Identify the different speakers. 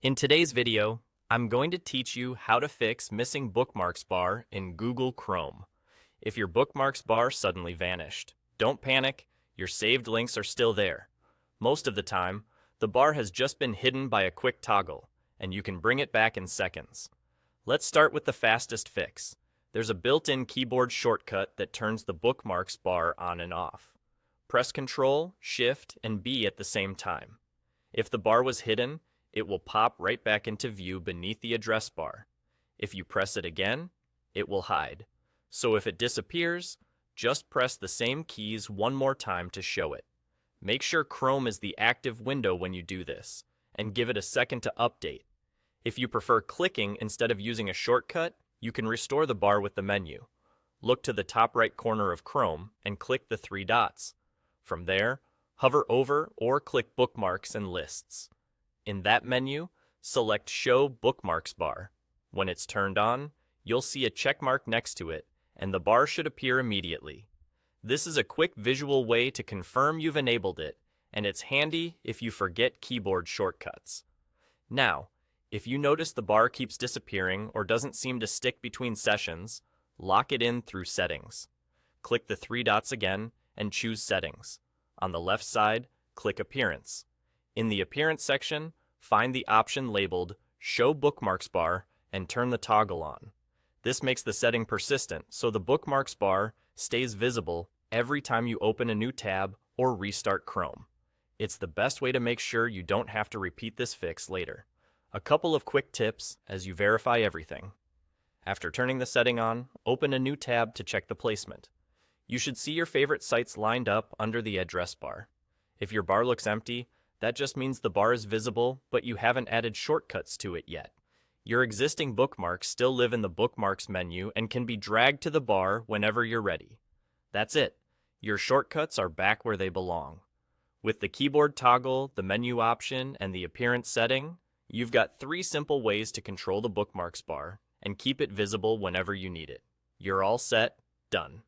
Speaker 1: In today's video, I'm going to teach you how to fix missing bookmarks bar in Google Chrome. If your bookmarks bar suddenly vanished, don't panic, your saved links are still there. Most of the time, the bar has just been hidden by a quick toggle, and you can bring it back in seconds. Let's start with the fastest fix. There's a built-in keyboard shortcut that turns the bookmarks bar on and off. Press Ctrl, Shift, and B at the same time. If the bar was hidden, it will pop right back into view beneath the address bar. If you press it again, it will hide. So if it disappears, just press the same keys one more time to show it. Make sure Chrome is the active window when you do this, and give it a second to update. If you prefer clicking instead of using a shortcut, you can restore the bar with the menu. Look to the top right corner of Chrome and click the three dots. From there, hover over or click Bookmarks and Lists. In that menu, select Show Bookmarks Bar. When it's turned on, you'll see a check mark next to it, and the bar should appear immediately. This is a quick visual way to confirm you've enabled it, and it's handy if you forget keyboard shortcuts. Now, if you notice the bar keeps disappearing or doesn't seem to stick between sessions, lock it in through Settings. Click the three dots again and choose Settings. On the left side, click Appearance. In the Appearance section, find the option labeled Show Bookmarks Bar and turn the toggle on. This makes the setting persistent, so the bookmarks bar stays visible every time you open a new tab or restart Chrome. It's the best way to make sure you don't have to repeat this fix later. A couple of quick tips as you verify everything. After turning the setting on, open a new tab to check the placement. You should see your favorite sites lined up under the address bar. If your bar looks empty, that just means the bar is visible, but you haven't added shortcuts to it yet. Your existing bookmarks still live in the Bookmarks menu and can be dragged to the bar whenever you're ready. That's it. Your shortcuts are back where they belong. With the keyboard toggle, the menu option, and the appearance setting, you've got 3 simple ways to control the bookmarks bar and keep it visible whenever you need it. You're all set, done.